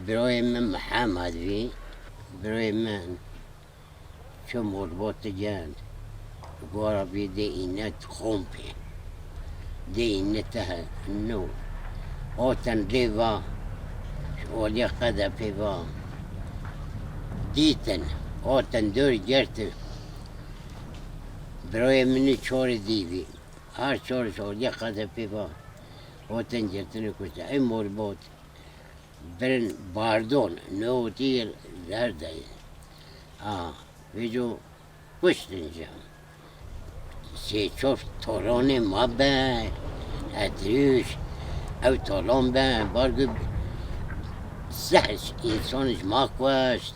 برای من محمد وی برای من چه مربوط جند گوارا بی دی اینت خومپی دی اینت نو آتن ریوا شوالی قده پیوا دیتن آتن دور گرتن برای منی چور دیوی هر چور شوالی قده پیوا آتن گرتن کشته ای مربوط برن باردون نوتی درده ویجو کشتن جم سی چوف توران ما به ادریش او توران به بارگو سهش انسانش ما کشت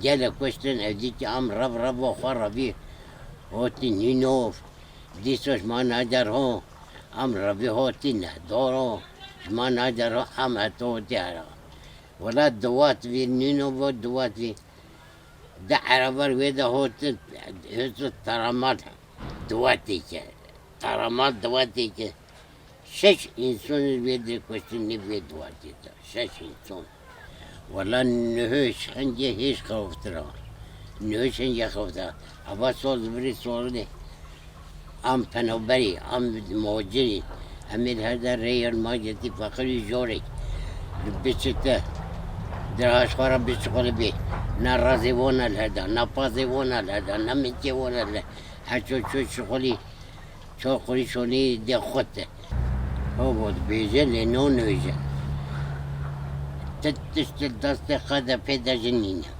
گل کشتن او دی که ام رب و خواه ربی هاتی نینوف دیسوش ما ندر ها ام ربی هاتی ندارا ما ندر ها ام هتو دیارا ولا دوات وی نینو و دوات وی ده عربر ویده هاتی ترامات دواتی که ترامات دواتی که شش انسان ویده کشتن نبی دواتی دا شش انسان ولا نهوش هنجه هیچ خوفترا نهوش هنجه خوفترا اما سال بری سال نه ام پنابری ام مواجری امیر هر ریال ماجتی فقری جوری بچته درهاش خورا بچخوله بی نه رازی وانا لده نه پازی وانا لده نه میتی وانا لده هرچو چو شغلی چو خوری شونی دی خودته او بود بیجه لینو نویجه تشت دست خدا پیدا جنینه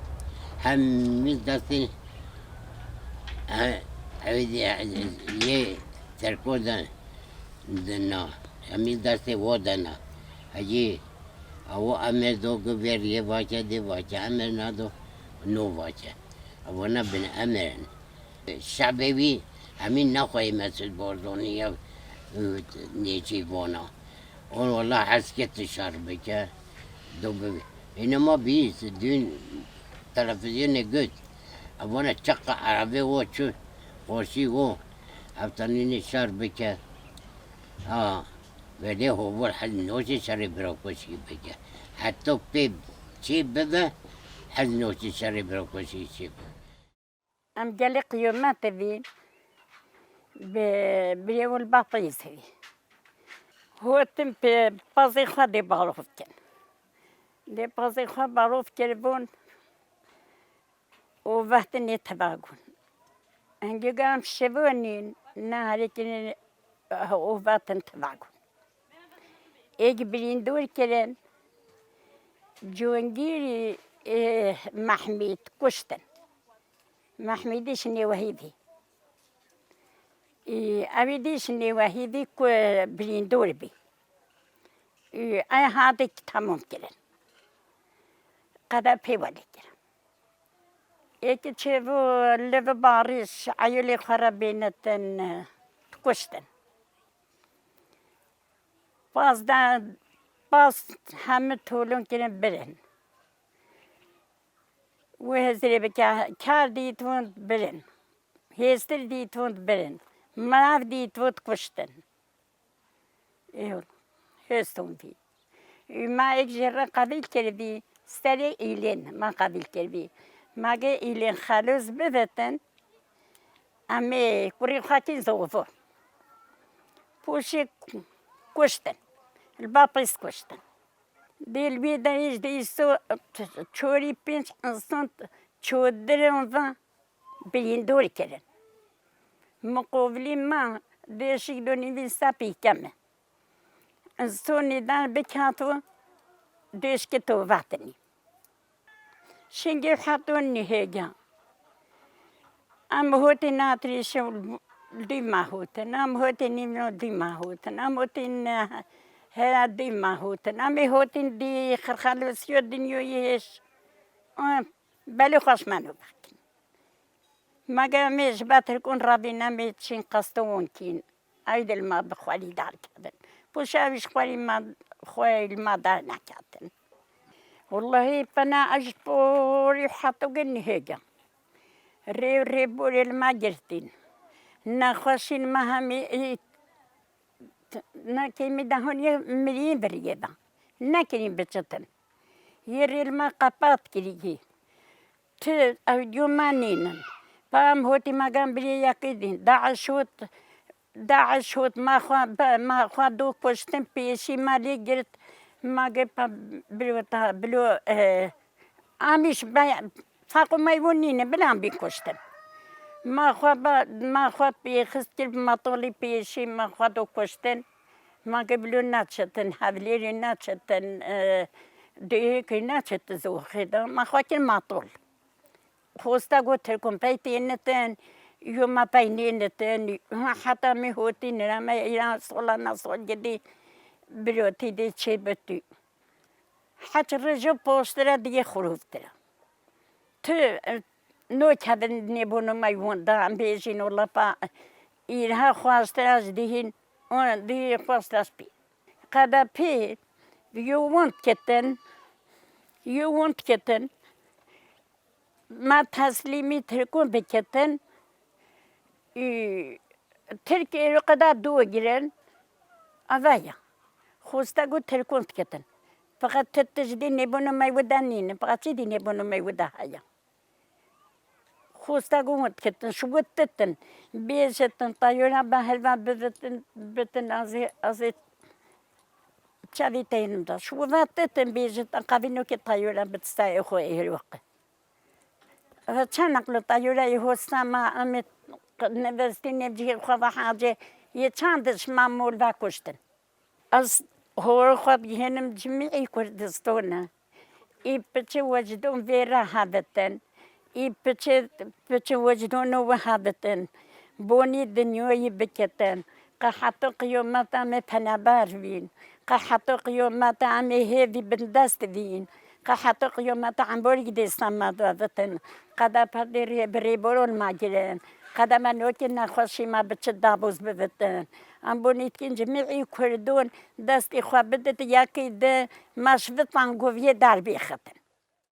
همین دست یه ترکو دنا همین دست و دنا هجی او امر دو گویر یه واچه دی واچه امر ندو نو واچه او نه بین امرن شبیوی همین نخواهی مثل بردونی یا نیچی وانا اون والله حسکت شر بکه دو ببی اینما بیست دون تلفزیون گد اونا چق عربی و چو خوشی و افتانین شر بکه ولی هو حل نوشی شر برا کشی بکه حتی پی چی بده حل نوشی شر برا کشی چی بده ام جالي قيومات ذي بريو البطيس هذي هو تم بازي خا دي باروف كان دي بازي خا باروف كربون وفهتني تباقون هنجي قام شبوني نهاري كن وفهتن تباقون ايج برين دور كرن جوانجيري محميد كشتن محميديش ني وهيدي أبيديش ني وهيدي كو بريندور بي أي هذا تمام كده قدا في ولي كده إيك تشوفوا اللي باريس عيولي خرابينة تكشتن باز هم تولون كده برن وهزري بكا كار ديتون برن هيستر ديتون برن مناف ديتون كشتن ايوه هستون في ما يجرى قبيل كردي ستري إيلين ما قبيل كردي ما جي إيلين خالص بذتن أمي كوري خاتين زوفو بوشي كشتن البابيس كشتن دي البيدا يجدي يسو تشوري بينش انسان تشودرن فان بيندور كرن مقابلين ما ديشي دوني بين سابي كامل انسوني دان بكاتو ديش كتو فاتني شنجي حطوني هيجا ام هوتي ناتري شو دي ما هوتن ام هوتي نيمو دي ما هوتن ام هوتي هلا دي ما هوتن امي هوتن دي خرخالوسيو دنيو يش بلو خوش منو بحكي ما قاميش باتركون رابينا ميتشين قصدون كين ايدل ما بخوالي دار كذن بوشاويش خوالي ما خوالي ما دار نكاتن والله فانا اجبوري حطو قني هيجا ريبوري الماجرتين نخوشين مهامي ناكي مدهوني مليين بريدا ناكي بتشتن يري الما قباط كريجي أو يومانين بام هوتي ما قام بلي يقيدين داعش هوت ما خوا دو كوشتن بيشي مالي قلت ما قبا بلو عميش فاقو ما يونين بلا بيكوشتن ما خوا بيخستل ما طولي بيشي ما خوا دو كوشتن ما قبلو ناتشتن حبليري ناتشتن ديكي ناتشت زوخي ما خوا كل ما طول خوستا قلت لكم بيتينتن يوم بينينتن حتى مهوتين لما إلى صلاة نصول جدي بلوتي دي تشيبتي حتى الرجل بوسترا دي خروفترا تو نوت هذا نبونو ما يوان دا عم بيجين ولا با إلها خواستراج ديهن دي خواستراج بي قدا بي you want kitten ما تسليمي تركون بكتن تركي قدا دو جرين أضايا خوستا قلت تركون بكتن فقط تتجدي نبونو ما يودانين فقط تجدي نبونو ما يودا هيا خوستا قلت كتن شو تتن بيجتن طيونا بهلما بتن أزي تشاليتين دا شو ذا تتن بيجتن قابينو كي طيونا بتستاي أخوي الوقت كان نقل الطيورة يهو سما أمي نفستيني بجي خوا حاجة يتشاندش معمول باكوشتن هو خوا بيهنم جميع كردستونا بتشي وجدون فيرا هابتن بتشي وجدون وهابتن بوني دنيوي بكتن قحطو قيومات عمي بنابار فين قحطو قيومات عمي هيفي بندست فين قحطو قيومات عم بوري دي سمادواتن قدا بدري بريبورون ماجرين قدا منوكنا خوشي ما بتشدابوز بفتن عم بونيتكين جميعي كردون دستي خوا بدت ياكي ده مشفت عن قوية دار بيختن